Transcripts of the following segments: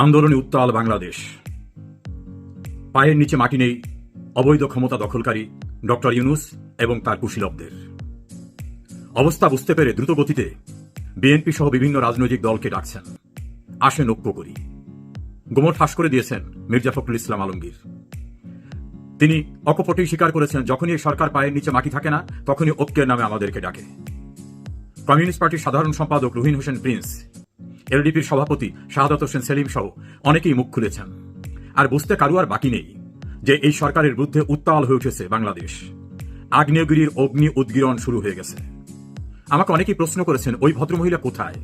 আন্দোলনে উত্তাল বাংলাদেশ। পায়ের নিচে মাটি নেই অবৈধ ক্ষমতা দখলকারী ডক্টর ইউনূস এবং তার কুশীলবদের। অবস্থা বুঝতে পেরে দ্রুত গতিতে বিএনপি সহ বিভিন্ন রাজনৈতিক দলকে ডাকছেন, আসেন ঐক্য করি। গোমর ফাঁস করে দিয়েছেন মির্জা ফখরুল ইসলাম আলমগীর। তিনি অকপটেই স্বীকার করেছেন, যখনই এই সরকার পায়ের নিচে মাটি থাকে না তখনই ঐক্যের নামে আমাদেরকে ডাকে। কমিউনিস্ট পার্টির সাধারণ সম্পাদক রুহিন হোসেন প্রিন্স, এলডিপির সভাপতি শাহাদাত হোসেন সেলিম সহ অনেকেই মুখ খুলেছেন। আর বুঝতে কারো আর বাকি নেই যে এই সরকারের বিরুদ্ধে উত্তাল হয়ে উঠেছে বাংলাদেশ। আগ্নেয়গিরির অগ্নি উদ্গীরণ শুরু হয়ে গেছে। আমাকে অনেকেই প্রশ্ন করেছেন, ওই ভদ্রমহিলা কোথায়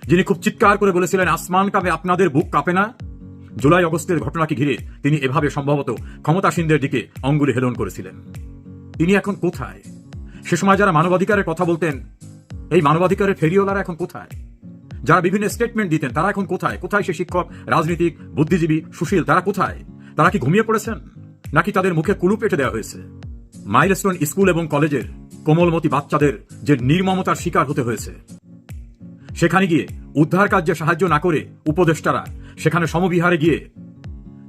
যিনি খুব চিৎকার করে বলেছিলেন আসমান কাঁপে আপনাদের বুক কাঁপে না? জুলাই অগস্টের ঘটনাকে ঘিরে তিনি এভাবে সম্ভবত ক্ষমতাসীনদের দিকে অঙ্গুলি হেলন করেছিলেন। তিনি এখন কোথায়? সে সময় যারা মানবাধিকারের কথা বলতেন, এই মানবাধিকারের ফেরিওয়ালারা এখন কোথায়? যারা বিভিন্ন স্টেটমেন্ট দিতেন তারা এখন কোথায়? কোথায় সে শিক্ষক, রাজনীতিক, বুদ্ধিজীবী, সুশীল, তারা কোথায়? তারা কি ঘুমিয়ে পড়েছেন, নাকি তাদের মুখে কুলু পেটে দেওয়া হয়েছে? মাইলস্টোন স্কুল এবং কলেজের কোমলমতি বাচ্চাদের যে নির্মমতার শিকার হতে হয়েছে, সেখানে গিয়ে উদ্ধার কার্যে সাহায্য না করে উপদেষ্টারা সেখানে সমবিহারে গিয়ে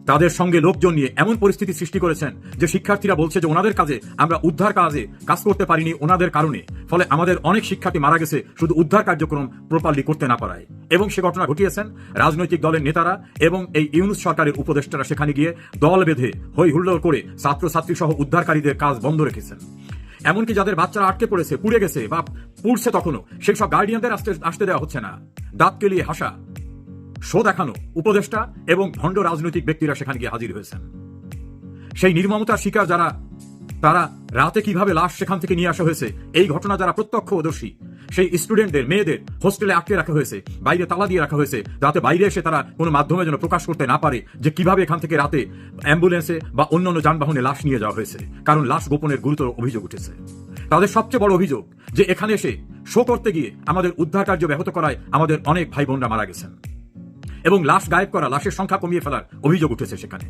তাদের সঙ্গে লোকজন নিয়ে এমন পরিস্থিতি সৃষ্টি করেছেন যে শিক্ষার্থীরা বলছে যে ওনাদের কাজে আমরা উদ্ধার কাজে কাজ করতে পারিনি ওনাদের কারণে, ফলে আমাদের অনেক শিক্ষার্থী মারা গেছে শুধু উদ্ধার কার্যক্রম প্রপারলি করতে না পারায়। এবং সে ঘটনা ঘটিয়েছেন রাজনৈতিক দলের নেতারা এবং এই ইউনূস সরকারের উপদেষ্টারা সেখানে গিয়ে দল বেঁধে হই হুল্লোড় করে ছাত্রছাত্রী সহ উদ্ধারকারীদের কাজ বন্ধ রেখেছেন। এমনকি যাদের বাচ্চারা আটকে পড়েছে, পুড়ে গেছে বা পুড়ছে, তখনও সেই সব গার্ডিয়ানদের আসতে দেওয়া হচ্ছে না। দাঁত কেলিয়ে হাসা, শো দেখানো উপদেষ্টা এবং ভণ্ড রাজনৈতিক ব্যক্তিরা সেখানে গিয়ে হাজির হয়েছেন। সেই নির্মমতার শিকার যারা, তারা রাতে কিভাবে লাশ সেখান থেকে নিয়ে আসা হয়েছে, এই ঘটনা যারা প্রত্যক্ষদর্শী, সেই স্টুডেন্টদের, মেয়েদের হোস্টেলে আটকে রাখা হয়েছে, বাইরে তালা দিয়ে রাখা হয়েছে, যাতে বাইরে এসে তারা কোনো মাধ্যমে যেন প্রকাশ করতে না পারে যে কিভাবে এখান থেকে রাতে অ্যাম্বুলেন্সে বা অন্যান্য যানবাহনে লাশ নিয়ে যাওয়া হয়েছে, কারণ লাশ গোপনের গুরুতর অভিযোগ উঠেছে। তাদের সবচেয়ে বড় অভিযোগ যে এখানে এসে শো করতে গিয়ে আমাদের উদ্ধার কার্য ব্যাহত করায় আমাদের অনেক ভাই বোনরা মারা গেছেন এবং লাশ গায়েব করা, লাশের সংখ্যা কমিয়ে ফেলার অভিযোগ উঠেছে সেখানে।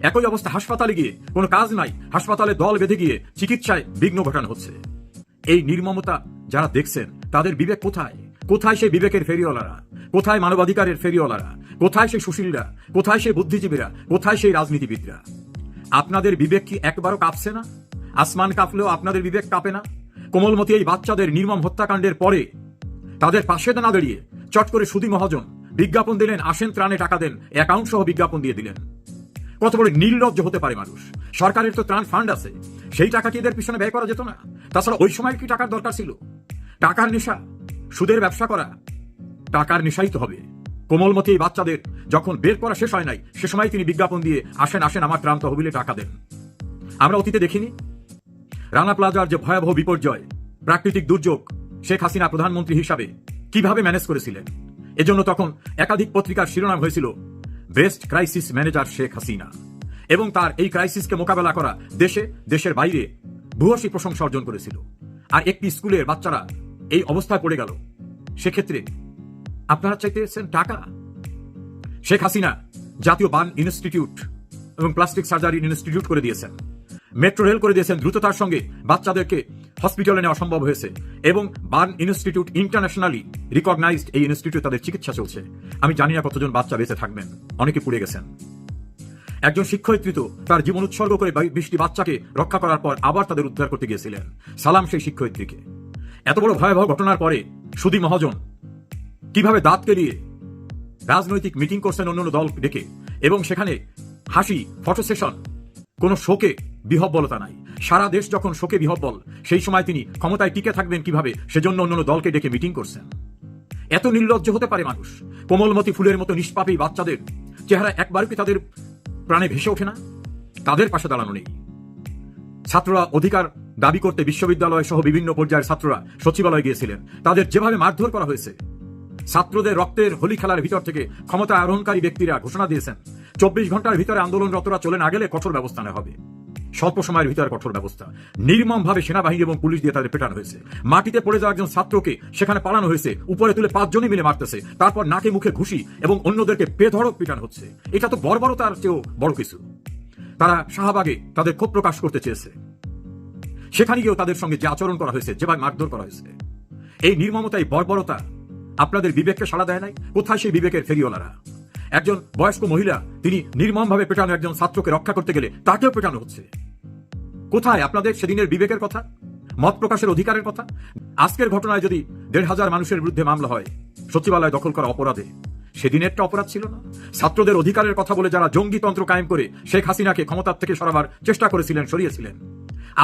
একই অবস্থা হাসপাতালে গিয়ে কোনো কাজ নাই, হাসপাতালে দল বেঁধে গিয়ে চিকিৎসায় বিঘ্ন ঘটানো হচ্ছে। এই নির্মমতা যারা দেখছেন তাদের বিবেক কোথায়? কোথায় সেই বিবেকের ফেরিওয়ালারা? কোথায় মানবাধিকারের ফেরিওয়ালারা? কোথায় সেই সুশীলরা? কোথায় সেই বুদ্ধিজীবীরা? কোথায় সেই রাজনীতিবিদরা? আপনাদের বিবেক কি একবারও কাঁপছে না? আসমান কাঁপলেও আপনাদের বিবেক কাঁপে না? কোমলমতি এই বাচ্চাদের নির্মম হত্যাকাণ্ডের পরে তাদের পাশে না দাঁড়িয়ে চট করে সুধী মহাজন বিজ্ঞাপন দিলেন, আসেন ত্রাণে টাকা দেন, অ্যাকাউন্ট সহ বিজ্ঞাপন দিয়ে দিলেন। কত বড় নির্লজ্জ হতে পারে মানুষ? সরকারের তো ত্রাণ ফান্ড আছে, সেই টাকা কি এদের পিছনে ব্যয় করা যেত না? তাছাড়া ওই সময় কি টাকার দরকার ছিল? টাকার নেশা, সুদের ব্যবসা করা, টাকার নেশাই তো হবে। কোমলমতি এই বাচ্চাদের যখন বের করা শেষ হয় নাই, সে সময় তিনি বিজ্ঞাপন দিয়ে আসেন আসেন আমার ত্রাণ তহবিলে টাকা দেন। আমরা অতীতে দেখিনি রানা প্লাজার যে ভয়াবহ বিপর্যয়, প্রাকৃতিক দুর্যোগ, শেখ হাসিনা প্রধানমন্ত্রী হিসাবে কিভাবে ম্যানেজ করেছিলেন? এজন্য তখন একাধিক পত্রিকার শিরোনাম হয়েছিল best crisis manager Sheikh Hasina. এবং তার এই ক্রাইসিসকে মোকাবেলা করা দেশে, দেশের বাইরে ভূয়সী প্রশংসা অর্জন করেছিল। আর একটি স্কুলের বাচ্চারা এই অবস্থায় পড়ে গেল, সেক্ষেত্রে আপনারা চাইতেছেন টাকা? শেখ হাসিনা জাতীয় বার্ন ইনস্টিটিউট এবং প্লাস্টিক সার্জারি ইনস্টিটিউট করে দিয়েছেন, মেট্রো রেল করে দিয়েছেন, দ্রুততার সঙ্গে বাচ্চাদেরকে হসপিটালে নেওয়া সম্ভব হয়েছে এবং বার্ন ইনস্টিটিউট ইন্টারন্যাশনালি রিকগনাইজড এই ইনস্টিটিউট, তাদের চিকিৎসা চলছে। আমি জানি না কতজন বাচ্চা বেঁচে থাকবেন, অনেকে পুড়ে গেছেন। একজন শিক্ষয়িত্রী তো তার জীবন উৎসর্গ করে 20টি বাচ্চাকে রক্ষা করার পর আবার তাদের উদ্ধার করতে গিয়েছিলেন। সালাম সেই শিক্ষয়িত্রীকে। এত বড় ভয়াবহ ঘটনার পরে সুধী মহাজন কিভাবে দাঁত কেলিয়ে রাজনৈতিক মিটিং করছেন অন্যান্য দল ডেকে, এবং সেখানে হাসি, ফটো সেশন, কোনো শোকে বিহব্বলতা নাই। সারা দেশ যখন শোকে বিহব্বল, সেই সময় তিনি ক্ষমতায় টিকে থাকবেন কিভাবে, সেজন্য অন্যান্য দলকে ডেকে মিটিং করছেন। এত নির্লজ্জ হতে পারে মানুষ? কোমলমতি ফুলের মতো নিষ্পাপী বাচ্চাদের চেহারা একবার কি তাদের প্রাণে ভেসে ওঠে না? তাদের পাশে দাঁড়ানো নেই। ছাত্ররা অধিকার দাবি করতে বিশ্ববিদ্যালয় সহ বিভিন্ন পর্যায়ের ছাত্ররা সচিবালয়ে গিয়েছিলেন, তাদের যেভাবে মারধর করা হয়েছে। ছাত্রদের রক্তের হোলি খেলার ভিতর থেকে ক্ষমতা আরোহণকারী ব্যক্তিরা ঘোষণা দিয়েছেন 24 ঘন্টার ভিতরে আন্দোলনরতরা চলে না গেলে কঠোর ব্যবস্থা নেওয়া হবে। স্বল্প সময়ের ভিতরে কঠোর ব্যবস্থা। নির্মমভাবে সেনাবাহিনী এবং পুলিশ দিয়ে তাদের পেটানো হয়েছে। মাটিতে পড়ে যাওয়া একজন ছাত্রকে সেখানে পালানো হয়েছে, উপরে তুলে 5 জনই মিলে মারতেছে, তারপর নাকে মুখে ঘুষি এবং অন্যদেরকে বেধড়ক পিটানো হচ্ছে। এটা তো বর্বরতার চেয়েও বড় কিছু। তারা শাহবাগে তাদের ক্ষোভ প্রকাশ করতে চেয়েছে, সেখানে গিয়েও তাদের সঙ্গে যে আচরণ করা হয়েছে, যেভাবে মারধর করা হয়েছে, এই নির্মমতা, এই বর্বরতা আপনাদের বিবেককে সাড়া দেয় নাই? কোথায় সেই বিবেকের ফেরিওয়ালারা? একজন বয়স্ক মহিলা, তিনি নির্মমভাবে পেটানো একজন ছাত্রকে রক্ষা করতে গেলে তাকেও পেটানো হচ্ছে। কোথায় আপনাদের সেদিনের বিবেকের কথা, মত প্রকাশের অধিকারের কথা? আজকের ঘটনায় যদি ১,৫০০ মানুষের বিরুদ্ধে মামলা হয় সচিবালয় দখল করা অপরাধে, সেদিনেরটা অপরাধ ছিল না? ছাত্রদের অধিকারের কথা বলে যারা জঙ্গিতন্ত্র কায়েম করে শেখ হাসিনাকে ক্ষমতার থেকে সরাবার চেষ্টা করেছিলেন, সরিয়েছিলেন,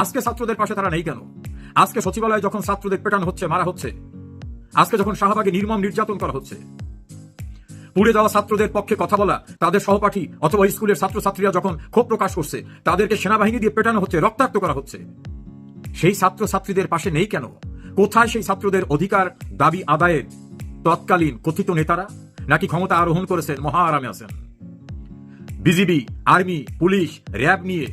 আজকে ছাত্রদের পাশে তারা নেই কেন? আজকে সচিবালয়ে যখন ছাত্রদের পেটানো হচ্ছে, মারা হচ্ছে, আজকে যখন শাহবাগে নির্মম নির্যাতন করা হচ্ছে, পুড়ে যাওয়া ছাত্রদের পক্ষে কথা বলা তাদের সহপাঠী অথবা স্কুলের ছাত্রছাত্রীরা যখন ক্ষোভ প্রকাশ করছে, তাদেরকে সেনাবাহিনী দিয়ে পেটানো হচ্ছে, রক্তাক্ত করা হচ্ছে, সেই ছাত্রছাত্রীদের পাশে নেই কেন? কোথায় সেই ছাত্রদের অধিকার দাবি আদায়ের তৎকালীন কথিত নেতারা? নাকি ক্ষমতা আরোহণ করেছেন, মহা আরামে আছেন? বিজিবি, আর্মি, পুলিশ, র্যাব নিয়ে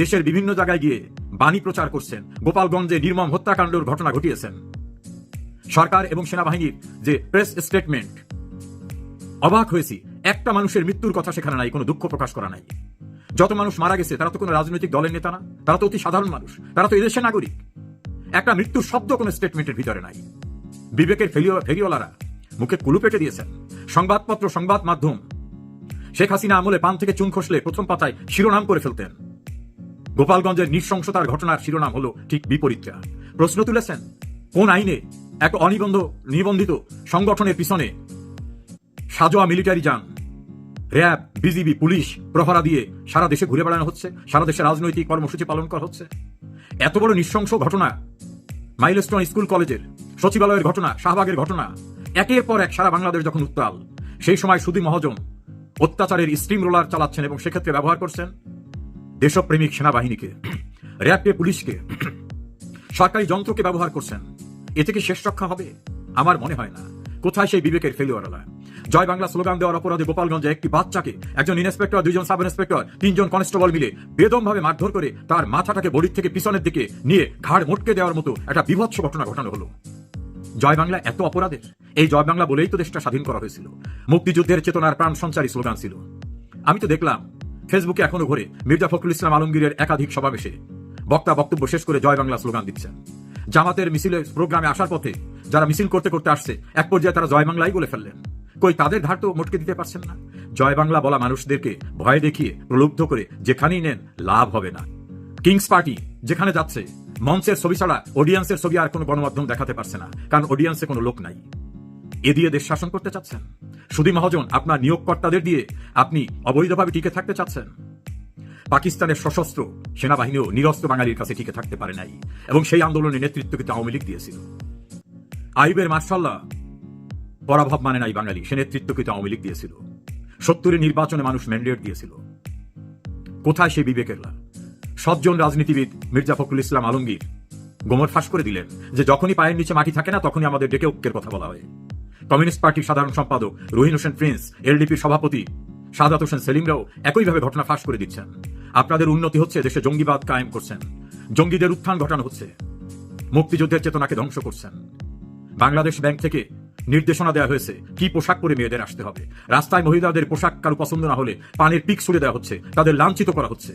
দেশের বিভিন্ন জায়গায় গিয়ে বাণী প্রচার করছেন, গোপালগঞ্জে নির্মম হত্যাকাণ্ডের ঘটনা ঘটিয়েছেন। সরকার এবং সেনাবাহিনীর যে প্রেস স্টেটমেন্ট, অবাক হয়েছি, একটা মানুষের মৃত্যুর কথা সেখানে নাই, কোনো দুঃখ প্রকাশ করা নাই। যত মানুষ মারা গেছে তারা তো কোনো রাজনৈতিক দলের নেতা না, তারা তো অতি সাধারণ মানুষ, তারা তো এদেশের নাগরিক। একটা মৃত্যুর শব্দ কোনো স্টেটমেন্টের ভিতরে নাই। বিবেকের ফেরিওয়ালারা মুখে কুলু পেটে দিয়েছেন। সংবাদপত্র, সংবাদ মাধ্যম শেখ হাসিনা আমলে পান থেকে চুন খসলে প্রথম পাতায় শিরোনাম করে ফেলতেন। গোপালগঞ্জের নৃশংসতার ঘটনার শিরোনাম হলো ঠিক বিপরীতটা। প্রশ্ন তুলেছেন, কোন আইনে এক নিবন্ধিত সংগঠনের পিছনে সাজোয়া মিলিটারি যান, র্যাব, বিজিবি, পুলিশ প্রহরা দিয়ে সারা দেশে ঘুরে বেড়ানো হচ্ছে, সারা দেশে রাজনৈতিক কর্মসূচি পালন করা হচ্ছে? এত বড় নৃশংস ঘটনা, মাইলস্টোন স্কুল কলেজের, সচিবালয়ের ঘটনা, শাহবাগের ঘটনা, একের পর এক সারা বাংলাদেশ যখন উত্তাল, সেই সময় সুধী মহাজন অত্যাচারের স্টিম রোলার চালাচ্ছেন এবং সেক্ষেত্রে ব্যবহার করছেন দেশপ্রেমিক সেনাবাহিনীকে, র্যাবকে, পুলিশকে, সরকারি যন্ত্রকে ব্যবহার করছেন। এ থেকে শেষ রক্ষা হবে? আমার মনে হয় না। কোথায় সেই বিবেকের ফেলিওয়াররা? জয় বাংলা স্লোগান দেওয়ার অপরাধে গোপালগঞ্জে একটি বাচ্চাকে একজন ইন্সপেক্টর, 2জন সাব ইন্সপেক্টর, 3জন কনস্টেবল মিলে বেদমভাবে মারধর করে তার মাথাটাকে বডির থেকে পিছনের দিকে নিয়ে ঘাড় মোটকে দেওয়ার মতো একটা বিভৎস ঘটনা ঘটানো হলো। জয় বাংলা এত অপরাধের? এই জয় বাংলা বলেই তো দেশটা স্বাধীন করা হয়েছিল। মুক্তিযুদ্ধের চেতনার প্রাণ সঞ্চারী স্লোগান ছিল। আমি তো দেখলাম ফেসবুকে এখনো ঘুরে মির্জা ফখরুল ইসলাম আলমগীরের একাধিক সমাবেশে বক্তা বক্তব্য শেষ করে জয় বাংলা স্লোগান দিচ্ছেন। জামাতের মিছিলের প্রোগ্রামে আসার পথে যারা মিছিল করতে করতে আসছে, এক পর্যায়ে তারা জয় বাংলাই বলে ফেললেন। কই, তাদের ধার তো মোটকে দিতে পারছেন না। জয় বাংলা বলা মানুষদেরকে ভয় দেখিয়ে প্রলুব্ধ করে যেখানেই নেন লাভ হবে না। কিংস পার্টি যেখানে যাচ্ছে, মঞ্চের ছবি ছাড়া অডিয়েন্সের ছবি আর কোনো গণমাধ্যম দেখাতে পারছে না, কারণ অডিয়েন্সে কোনো লোক নাই। এ দিয়ে দেশ শাসন করতে চাচ্ছেন? সুধী মহাজন আপনার নিয়োগকর্তাদের দিয়ে আপনি অবৈধভাবে টিকে থাকতে চাচ্ছেন? পাকিস্তানের সশস্ত্র সেনাবাহিনীও নিরস্ত্র বাঙালির কাছে টিকে থাকতে পারে নাই, এবং সেই আন্দোলনের নেতৃত্ব কিন্তু আওয়ামী লীগ দিয়েছিল। আইবের মার্শাল্লাহ পরাভব মানে নাই বাঙালি, সে নেতৃত্ব কিন্তু আওয়ামী লীগ দিয়েছিল। 70-এর নির্বাচনে মানুষ ম্যান্ডেট দিয়েছিল। কোথায় সেই বিবেকের লাভ? 7জন রাজনীতিবিদ মির্জা ফখরুল ইসলাম আলমগীর গোমর ফাঁস করে দিলেন যে যখনই পায়ের নিচে মাটি থাকে না তখনই আমাদের ডেকে ঐক্যের কথা বলা হয়। কমিউনিস্ট পার্টির সাধারণ সম্পাদক রহিন হোসেন প্রিন্স, এলডিপির সভাপতি সাদাত হোসেন সেলিমরাও একইভাবে ঘটনা ফাঁস করে দিচ্ছেন। আপনাদের উন্নতি হচ্ছে, দেশে জঙ্গিবাদ কায়েম করছেন, জঙ্গিদের উত্থান ঘটানো হচ্ছে, মুক্তিযুদ্ধের চেতনাকে ধ্বংস করছেন। বাংলাদেশ ব্যাংক থেকে নির্দেশনা দেওয়া হয়েছে কি পোশাক পরে মেয়েদের আসতে হবে। রাস্তায় মহিলাদের পোশাক কারো পছন্দ না হলে পানের পিক ছুড়ে দেওয়া হচ্ছে, তাদের লাঞ্ছিত করা হচ্ছে।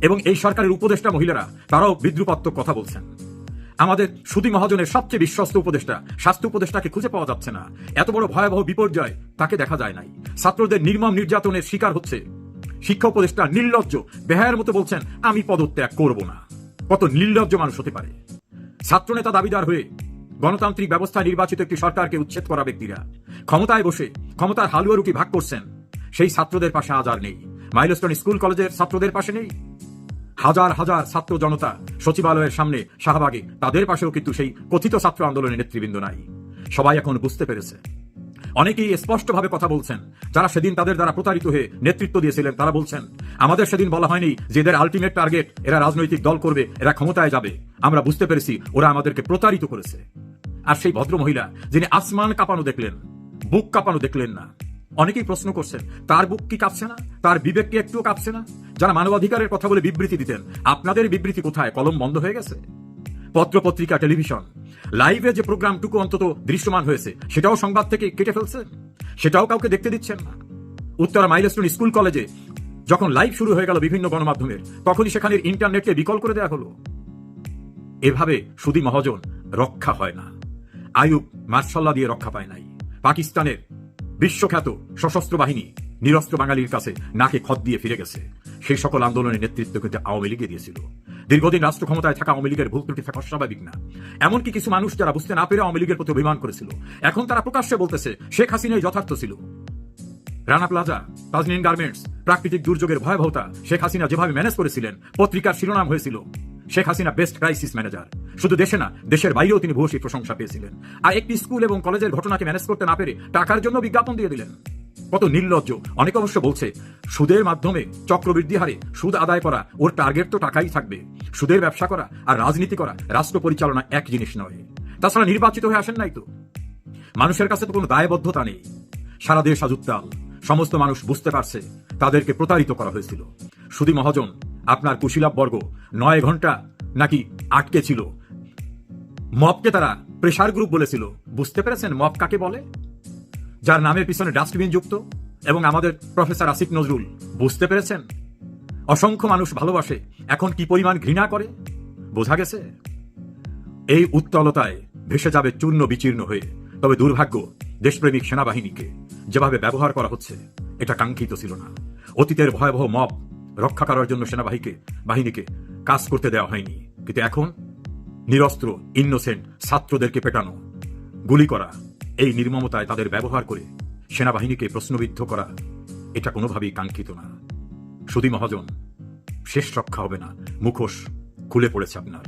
এবং এই সরকারের উপদেষ্টা মহিলারা তারাও বিদ্রুপাত্মক কথা বলছেন। আমাদের সুধী মহাজনের সবচেয়ে বিশ্বস্ত উপদেষ্টা, স্বাস্থ্য উপদেষ্টাকে খুঁজে পাওয়া যাচ্ছে না। এত বড় ভয়াবহ বিপর্যয় তাকে দেখা যায় নাই। ছাত্রদের নির্মম নির্যাতনের শিকার হচ্ছে শিক্ষা উপদেষ্টা, নির্লজ্জ বেহায়ের মতো বলছেন আমি পদত্যাগ করব না। কত নির্লজ্জ মানুষ হতে পারে? ছাত্রনেতা দাবিদার হয়ে গণতান্ত্রিক ব্যবস্থায় নির্বাচিত একটি সরকারকে উচ্ছেদ করা ব্যক্তিরা ক্ষমতায় বসে ক্ষমতার হালুয়া রুটি ভাগ করছেন, সেই ছাত্রদের পাশে আজ আর নেই। মাইলস্টোন স্কুল কলেজের ছাত্রদের পাশে নেই। হাজার হাজার ছাত্র জনতা সচিবালয়ের সামনে, শাহবাগে, তাদের পাশেও কিন্তু সেই কথিত ছাত্র আন্দোলনের নেতৃবৃন্দ নাই। সবাই এখন বুঝতে পেরেছে। অনেকেই স্পষ্টভাবে কথা বলছেন, যারা সেদিন তাদের দ্বারা প্রতারিত হয়ে নেতৃত্ব দিয়েছিলেন, তারা বলছেন আমাদের সেদিন বলা হয়নি যে এদের আলটিমেট টার্গেট এরা রাজনৈতিক দল করবে, এরা ক্ষমতায় যাবে। আমরা বুঝতে পেরেছি ওরা আমাদেরকে প্রতারিত করেছে। আর সেই ভদ্র মহিলা যিনি আসমান কাঁপানো দেখলেন, বুক কাঁপানো দেখলেন না, অনেকেই প্রশ্ন করছেন তার বুক কি কাঁপছে না, তার বিবেক কি একটুও কাঁপছে না? যারা মানবাধিকারের কথা বলে বিবৃতি দিতেন, আপনাদের বিবৃতি কোথায়? কলম বন্ধ হয়ে গেছে। পত্র পত্রিকা, টেলিভিশন, লাইভে যে প্রোগ্রামটুকু অন্তত দৃশ্যমান হয়েছে সেটাও সংবাদ থেকে কেটে ফেলছে, সেটাও কাউকে দেখতে দিচ্ছেন না। উত্তরা মাইলস্টোন স্কুল কলেজে যখন লাইভ শুরু হয়ে গেল বিভিন্ন গণমাধ্যমের, তখনই সেখানের ইন্টারনেটকে বিকল করে দেওয়া হলো। এভাবে সুধী মহাজন রক্ষা হয় না। আইয়ুব মার্শাল্লাহ দিয়ে রক্ষা পায় নাই। পাকিস্তানের বিশ্বখ্যাত সশস্ত্র বাহিনী নিরস্ত্র বাঙালির কাছে নাকে খত দিয়ে ফিরে গেছে। সেই সকল আন্দোলনের নেতৃত্ব কিন্তু আওয়ামী লীগে দিয়েছিল। দীর্ঘদিন রাষ্ট্র ক্ষমতায় থাকা আওয়ামী লীগের ভুল ত্রুটি থাকা অস্বাভাবিক না। এমনকি কিছু মানুষ যারা বুঝতে না পেরে আওয়ামী লীগের প্রতি অভিমান করেছিল, এখন তারা প্রকাশ্যে বলতেছে শেখ হাসিনাই যথার্থ ছিল। রানা প্লাজা, তাজনীন গার্মেন্টস, প্রাকৃতিক দুর্যোগের ভয়াবহতা শেখ হাসিনা যেভাবে ম্যানেজ করেছিলেন, পত্রিকার শিরোনাম হয়েছিল Sheikh Hasina best crisis manager. শুধু দেশে না, দেশের বাইরেও তিনি ভূয়সী প্রশংসা পেয়েছিলেন। আর একটি স্কুল এবং কলেজের ঘটনাকে ম্যানেজ করতে না পেরে টাকার জন্য বিজ্ঞাপন দিয়ে দিলেন। কত নির্লজ্জ! অনেকে অবশ্য বলছে সুদের মাধ্যমে চক্রবৃদ্ধি হারে সুদ আদায় করা, ওর টার্গেট তো টাকাই থাকবে। সুদের ব্যবসা করা আর রাজনীতি করা, রাষ্ট্র পরিচালনা এক জিনিস নয়। তাছাড়া নির্বাচিত হয়ে আসেন নাই তো, মানুষের কাছে তো কোনো দায়বদ্ধতা নেই। সারা দেশ আজ উত্তাল, সমস্ত মানুষ বুঝতে পারছে তাদেরকে প্রতারিত করা হয়েছিল। সুধী মহাজন, আপনার কুশীলাভ বর্গ 9 ঘন্টা নাকি আটকে ছিল। মবকে তারা প্রেসার গ্রুপ বলেছিল। বুঝতে পেরেছেন মব কাকে বলে? যার নামের পিছনে ডাস্টবিন যুক্ত। এবং আমাদের প্রফেসর আসিফ নজরুল, বুঝতে পেরেছেন অসংখ্য মানুষ ভালোবাসে, এখন কি পরিমাণ ঘৃণা করে? বোঝা গেছে? এই উত্তলতায় ভেসে যাবে চূর্ণ বিচীর্ণ হয়ে। তবে দুর্ভাগ্য, দেশপ্রেমিক সেনাবাহিনীকে যেভাবে ব্যবহার করা হচ্ছে এটা কাঙ্ক্ষিত ছিল না। অতীতের ভয়াবহ মব রক্ষা করার জন্য সেনাবাহিনীকে কাজ করতে দেওয়া হয়নি, কিন্তু এখন নিরস্ত্র ইনোসেন্ট ছাত্রদেরকে পেটানো, গুলি করা, এই নির্মমতায় তাদের ব্যবহার করে সেনাবাহিনীকে প্রশ্নবিদ্ধ করা, এটা কোনোভাবেই কাঙ্ক্ষিত না। সুধী মহাজন, শেষ রক্ষা হবে না, মুখোশ খুলে পড়েছে আপনার।